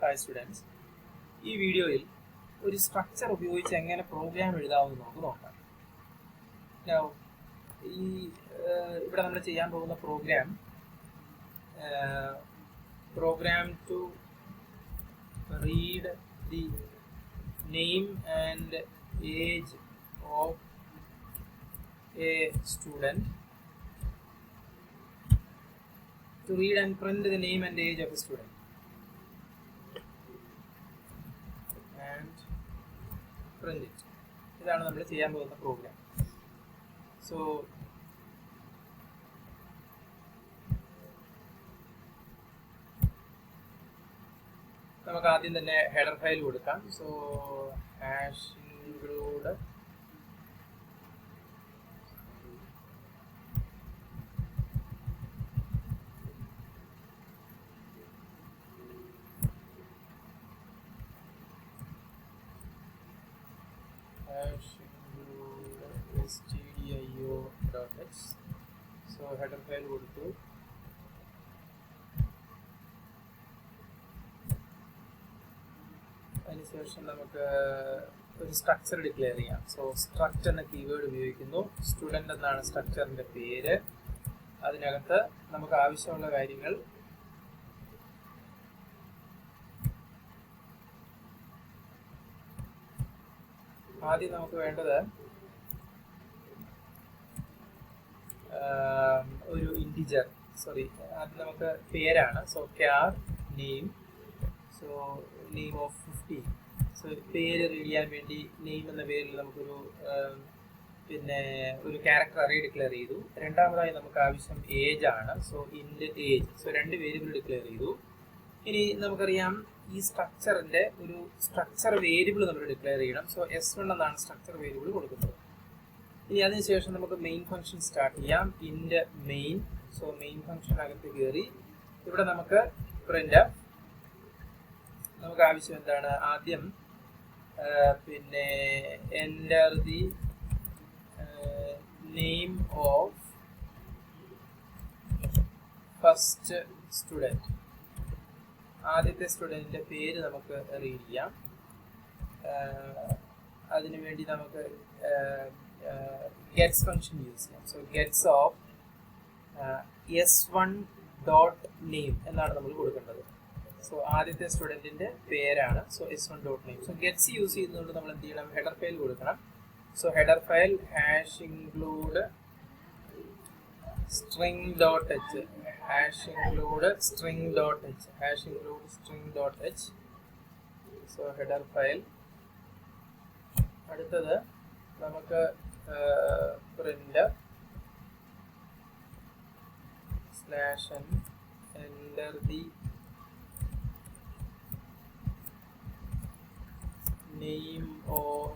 Hi students. ഈ വീഡിയോയിൽ ഒരു സ്ട്രക്ചർ ഉപയോഗിച്ച് എങ്ങനെ പ്രോഗ്രാം എഴുതാമെന്ന് നമുക്ക് നോക്കാം. ഇവിടെ നമ്മൾ ചെയ്യാൻ പോകുന്ന program to read the name and age of a student, to read and print the name and age of a student and print it. ഇതാണ് നമ്മൾ ചെയ്യാൻ പോകുന്ന പ്രോഗ്രാം. സോ നമുക്ക് ആദ്യം തന്നെ ഹെഡർ ഫയൽ കൊടുക്കാം. So hash include stdio.h. So header file കൊടുത്തു. അതിനുശേഷം നമുക്ക് ഒരു സ്ട്രക്ചർ ഡിക്ലെയർ ചെയ്യാം. സോ സ്ട്രക്ചർ എന്ന കീവേഡ് ഉപയോഗിക്കുന്നു. സ്റ്റുഡൻറ് എന്നാണ് സ്ട്രക്ചറിന്റെ പേര്. അതിനകത്ത് നമുക്ക് ആവശ്യമുള്ള കാര്യങ്ങൾ ആദ്യം നമുക്ക് വേണ്ടത് ഒരു ഇൻറ്റിജർ, ആദ്യം നമുക്ക് പേരാണ്. So ക്യാർ name, so name of 50. So പേര് റീഡ് ചെയ്യാൻ വേണ്ടി നെയിം എന്ന പേരിൽ നമുക്കൊരു ഒരു ക്യാരക്ടർ അറേ ഡിക്ലെയർ ചെയ്തു. രണ്ടാമതായി നമുക്ക് ആവശ്യം ഏജ് ആണ്. So int age. സോ രണ്ട് വേരിയബിൾ ഡിക്ലെയർ ചെയ്തു. ഇനി നമുക്കറിയാം ഈ സ്ട്രക്ചറിന്റെ ഒരു സ്ട്രക്ചർ വേരിയബിൾ നമ്മൾ ഡിക്ലെയർ ചെയ്യണം. സോ S1 എന്നാണ് സ്ട്രക്ചർ വേരിയബിൾ കൊടുക്കുന്നത്. ഇനി അതിനുശേഷം നമുക്ക് മെയിൻ ഫംഗ്ഷൻ സ്റ്റാർട്ട് ചെയ്യാം. ഇൻറ്റ് മെയിൻ. സോ മെയിൻ ഫംഗ്ഷനകത്ത് കയറി ഇവിടെ നമുക്ക് പ്രിന്റ് നമുക്ക് ആവശ്യം എന്താണ്, ആദ്യം enter the name of first student. ആദ്യത്തെ സ്റ്റുഡൻറ്റിൻ്റെ പേര് നമുക്ക് റീഡ് ചെയ്യാം. അതിനുവേണ്ടി നമുക്ക് ഗെറ്റ്സ് ഫംഗ്ഷൻ യൂസ് ചെയ്യാം. So gets of S1 dot name എന്നാണ് നമ്മൾ കൊടുക്കേണ്ടത്. സോ ആദ്യത്തെ സ്റ്റുഡൻറ്റിൻ്റെ പേരാണ്. So S1 dot name. So gets use ചെയ്യുന്നതുകൊണ്ട് നമ്മൾ എന്ത് ചെയ്യണം, ഹെഡർ ഫയൽ കൊടുക്കണം. So header file hash include string.h, hash include string.h, hash include string.h. So header file. അടുത്തത് നമുക്ക് print /n enter the name of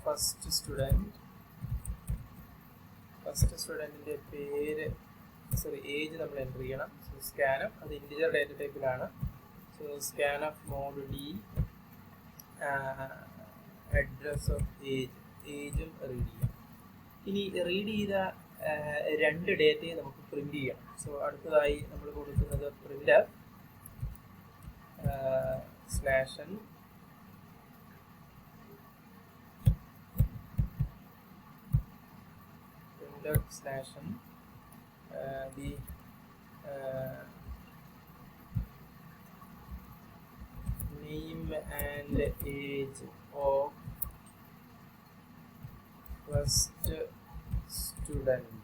first student. First സ്റ്റുഡൻറ്റിൻ്റെ പേര് age നമ്മൾ എൻ്റർ ചെയ്യണം. സോ സ്കാനഫ്, അത് ഇൻറ്റിജർ ഡേറ്റ ടൈപ്പിലാണ്. So scanf mode D, address of ഏജും read ചെയ്യാം. ഇനി റീഡ് ചെയ്ത രണ്ട് ഡേറ്റയെ നമുക്ക് പ്രിന്റ് ചെയ്യണം. സോ അടുത്തതായി നമ്മൾ കൊടുക്കുന്നത് print /n /n the name and age of first student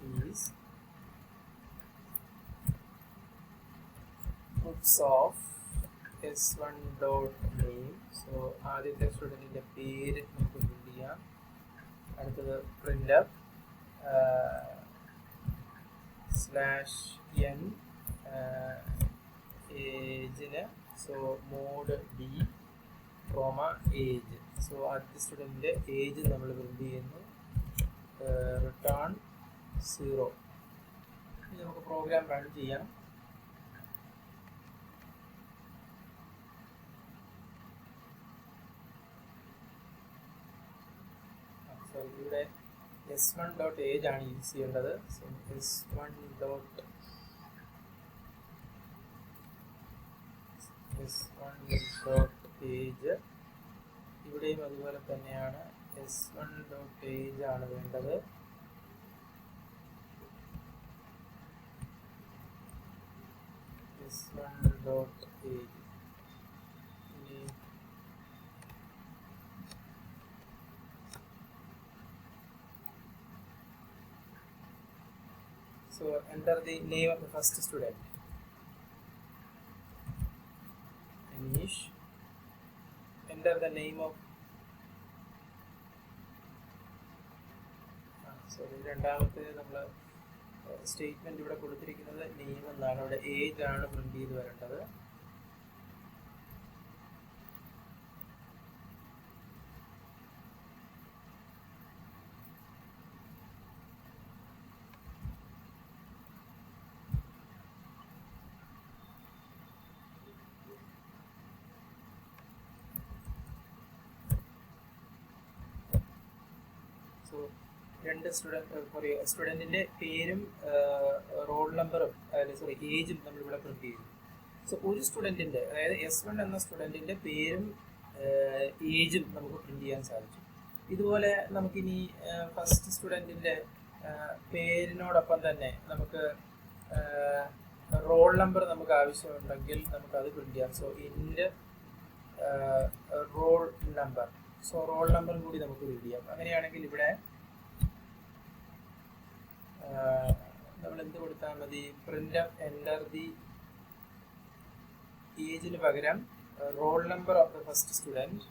is puts of S1 dot name. So ആദ്യത്തെ സ്റ്റുഡൻറ്റിൻ്റെ പേര് നമുക്ക് പ്രിന്റ് ചെയ്യാം. അടുത്തത് പ്രിന്റ് /n ഏജിന്. So mode D, age. So ആദ്യത്തെ സ്റ്റുഡൻറ്റിൻ്റെ ഏജ് നമ്മൾ പ്രിന്റ് ചെയ്യുന്നു. റിട്ടേൺ 0. ഇനി നമുക്ക് പ്രോഗ്രാം റൺ ചെയ്യാം. ഇവിടെ S1.age ആണ് യൂസ് ചെയ്യേണ്ടത്. So S1. s1.age ഇവിടെയും അതുപോലെ തന്നെയാണ് s1.age ആണ് വേണ്ടത്. s1.age so enter the name of the first student. Anish. Enter the name of sorry രണ്ടാമത്തെ നമ്മൾ സ്റ്റേറ്റ്മെന്റ് ഇവിടെ കൊടുത്തിരിക്കുന്നത് നെയിം എന്നാണ്. ഇവിടെ ഏജ് ആണ് പ്രിന്റ് ചെയ്ത് വരേണ്ടത്. രണ്ട് സ്റ്റുഡൻറ്റിൻ്റെ പേരും റോൾ നമ്പറും ഏജും നമ്മളിവിടെ പ്രിന്റ് ചെയ്തു. സോ ഒരു സ്റ്റുഡൻറ്റിൻ്റെ, അതായത് S1 എന്ന സ്റ്റുഡൻറ്റിൻ്റെ പേരും ഏജും നമുക്ക് പ്രിന്റ് ചെയ്യാൻ സാധിച്ചു. ഇതുപോലെ നമുക്കിനി ഫസ്റ്റ് സ്റ്റുഡൻറ്റിൻ്റെ പേരിനോടൊപ്പം തന്നെ നമുക്ക് റോൾ നമ്പർ നമുക്ക് ആവശ്യമുണ്ടെങ്കിൽ നമുക്കത് പ്രിന്റ് ചെയ്യാം. So int roll number, so roll നമ്പറും കൂടി നമുക്ക് റീഡ് ചെയ്യാം. അങ്ങനെയാണെങ്കിൽ ഇവിടെ നമ്മൾ എന്ത് കൊടുത്താൽ മതി? പ്രിന്റ് എൻ്റർ ദി ഏജിന് പകരം roll number of the first student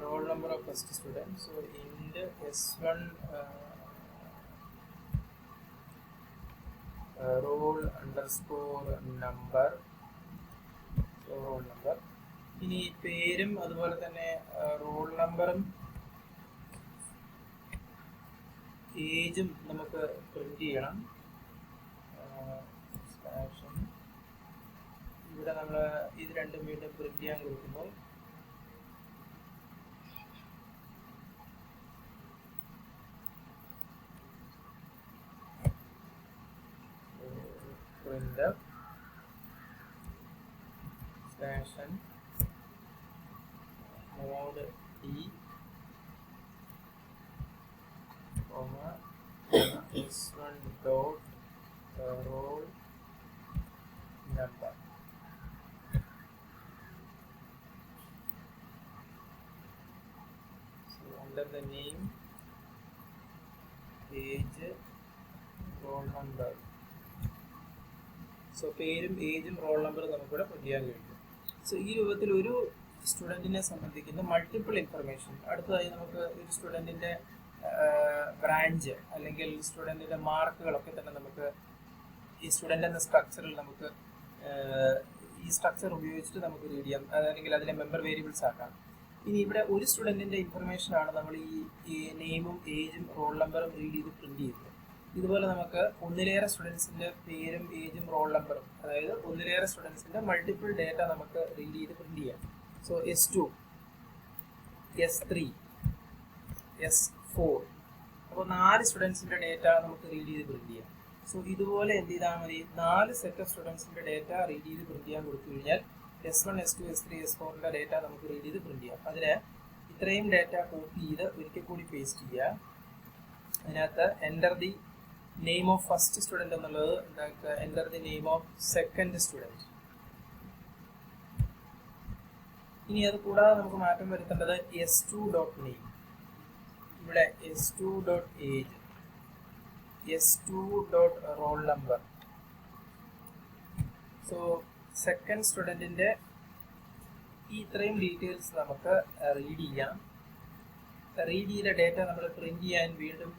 roll number of first student. So int s1 roll underscore number, so roll number. ഇനി പേരും അതുപോലെ തന്നെ റോൾ നമ്പറും ഏജും നമുക്ക് പ്രിന്റ് ചെയ്യണം. ഇവിടെ നമ്മൾ ഇത് രണ്ടും വീണ്ടും പ്രിന്റ് ചെയ്യാൻ കൊടുക്കുന്നു. printf station mod e comma s1 dot roll number. So under the name, age, roll number. So പേരും ഏജും റോൾ നമ്പറും നമുക്കിവിടെ പ്രിന്റ് ചെയ്യാൻ കഴിയും. സോ ഈ രൂപത്തിൽ ഒരു സ്റ്റുഡൻറ്റിനെ സംബന്ധിക്കുന്ന മൾട്ടിപ്പിൾ ഇൻഫർമേഷൻ. അടുത്തതായി നമുക്ക് ഒരു സ്റ്റുഡൻറ്റിൻ്റെ ബ്രാഞ്ച് അല്ലെങ്കിൽ സ്റ്റുഡൻറ്റിൻ്റെ മാർക്കുകളൊക്കെ തന്നെ നമുക്ക് ഈ സ്റ്റുഡൻ്റ് എന്ന സ്ട്രക്ചറിൽ നമുക്ക് ഈ സ്ട്രക്ചർ ഉപയോഗിച്ചിട്ട് നമുക്ക് റീഡ് ചെയ്യാം, അല്ലെങ്കിൽ അതിലെ മെമ്പർ വേരിയബിൾസ് ആക്കാം. ഇനി ഇവിടെ ഒരു സ്റ്റുഡൻറ്റിൻ്റെ ഇൻഫർമേഷനാണ് നമ്മൾ ഈ നെയിമും ഏജും റോൾ നമ്പറും റീഡ് ചെയ്ത് പ്രിന്റ് ചെയ്തത്. ഇതുപോലെ നമുക്ക് ഒന്നിലേറെ സ്റ്റുഡൻസിൻ്റെ പേരും ഏജും റോൾ നമ്പറും, അതായത് ഒന്നിലേറെ സ്റ്റുഡൻസിൻ്റെ മൾട്ടിപ്പിൾ ഡേറ്റ നമുക്ക് റീഡ് ചെയ്ത് പ്രിന്റ് ചെയ്യാം. സോ S2, S3, S4, അപ്പോൾ 4 സ്റ്റുഡൻസിൻ്റെ ഡേറ്റ നമുക്ക് റീഡ് ചെയ്ത് പ്രിന്റ് ചെയ്യാം. സോ ഇതുപോലെ എന്ത് ചെയ്താൽ മതി? 4 സെറ്റ് ഓഫ് സ്റ്റുഡൻസിൻ്റെ ഡേറ്റ റീഡ് ചെയ്ത് പ്രിന്റ് ചെയ്യാൻ കൊടുത്തു കഴിഞ്ഞാൽ S1, S2, S3, S4ൻ്റെ ഡേറ്റ നമുക്ക് റീഡ് ചെയ്ത് പ്രിന്റ് ചെയ്യാം. അതിന് ഇത്രയും ഡേറ്റ കോപ്പി ചെയ്ത് ഒരിക്കൽ കൂടി പേസ്റ്റ് ചെയ്യുക. അതിനകത്ത് enter the name of first student എന്നുള്ളത് enter the name of second student. ഇനി അത് കൂടാതെ നമുക്ക് മാറ്റം വരുത്തേണ്ടത് S2 ഡോട്ട് നെയിം, ഇവിടെ S2 dot age, S2 dot roll number. So second സ്റ്റുഡൻറ്റിൻ്റെ ഈ ഇത്രയും ഡീറ്റെയിൽസ് നമുക്ക് റീഡ് ചെയ്യാം. റീഡ് ചെയ്ത ഡേറ്റ നമ്മൾ പ്രിന്റ് ചെയ്യാൻ വീണ്ടും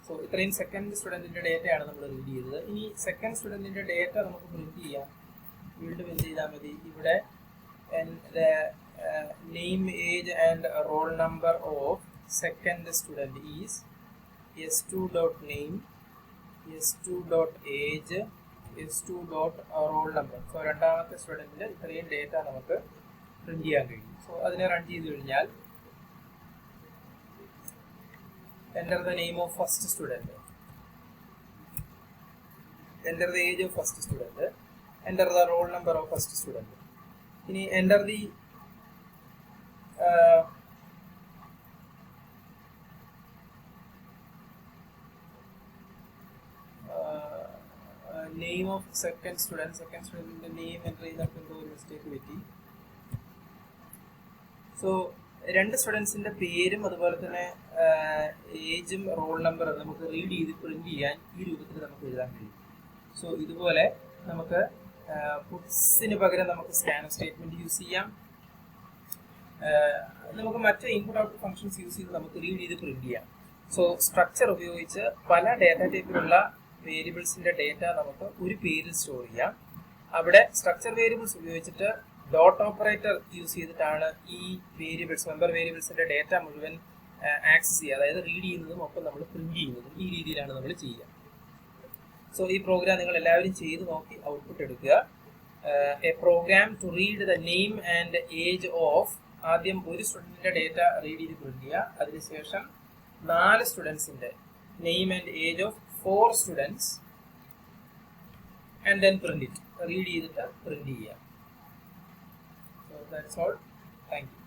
സോ ഇത്രയും സെക്കൻഡ് സ്റ്റുഡൻറ്റിൻ്റെ ഡേറ്റയാണ് നമ്മൾ റീഡ് ചെയ്തത്. ഇനി സെക്കൻഡ് സ്റ്റുഡൻറ്റിൻ്റെ ഡേറ്റ നമുക്ക് പ്രിന്റ് ചെയ്യാം. വീണ്ടും എന്ത് ചെയ്താൽ മതി? ഇവിടെ name, age and roll number of second student is s2.name, s2.age, s2.roll number. So രണ്ടാമത്തെ സ്റ്റുഡൻറ്റിൻ്റെ ഇത്രയും ഡേറ്റ നമുക്ക് പ്രിന്റ് ചെയ്യാൻ കഴിയും. സോ അതിനെ റൺ ചെയ്ത് കഴിഞ്ഞാൽ enter the name of first student, enter the age of first student, enter the roll number of first student. ഇനി enter the name of second student in the name enter ചെയ്തപ്പോൾ ഒരു mistake പറ്റി. So രണ്ട് സ്റ്റുഡൻസിൻ്റെ പേരും അതുപോലെ തന്നെ ഏജും role നമ്പറും നമുക്ക് റീഡ് ചെയ്ത് പ്രിന്റ് ചെയ്യാൻ ഈ രൂപത്തിൽ നമുക്ക് എഴുതാൻ കഴിയും. സോ ഇതുപോലെ നമുക്ക് പുട്സിന് പകരം നമുക്ക് സ്കാൻ സ്റ്റേറ്റ്മെന്റ് യൂസ് ചെയ്യാം. നമുക്ക് മറ്റ് ഇൻപുട്ട് ഔട്ട്പുട്ട് ഫംഗ്ഷൻസ് യൂസ് ചെയ്ത് നമുക്ക് റീഡ് ചെയ്ത് പ്രിന്റ് ചെയ്യാം. സോ സ്ട്രക്ചർ ഉപയോഗിച്ച് പല ഡേറ്റ ടൈപ്പിലുള്ള വേരിയബിൾസിന്റെ ഡേറ്റ നമുക്ക് ഒരു പേരിൽ സ്റ്റോർ ചെയ്യാം. അവിടെ സ്ട്രക്ചർ വേരിയബിൾസ് ഉപയോഗിച്ചിട്ട് ഡോട്ട് ഓപ്പറേറ്റർ യൂസ് ചെയ്തിട്ടാണ് ഈ വേരിയബിൾസ് മെമ്പർ വേരിയബിൾസിന്റെ ഡേറ്റ മുഴുവൻ ആക്സസ് ചെയ്യുക, അതായത് റീഡ് ചെയ്യുന്നതും ഒപ്പം നമ്മൾ പ്രിന്റ് ചെയ്യുന്നതും ഈ രീതിയിലാണ് നമ്മൾ ചെയ്യുക. സോ ഈ പ്രോഗ്രാം നിങ്ങൾ എല്ലാവരും ചെയ്ത് നോക്കി ഔട്ട്പുട്ട് എടുക്കുക. A program to read the name and age of, ആദ്യം ഒരു സ്റ്റുഡൻറ്റിൻ്റെ ഡേറ്റ റീഡ് ചെയ്ത് പ്രിന്റ് ചെയ്യുക. അതിനുശേഷം 4 സ്റ്റുഡൻസിൻ്റെ name and age of 4 students and then print it, read ചെയ്തിട്ട് പ്രിന്റ് ചെയ്യുക. So that's all. Thank you.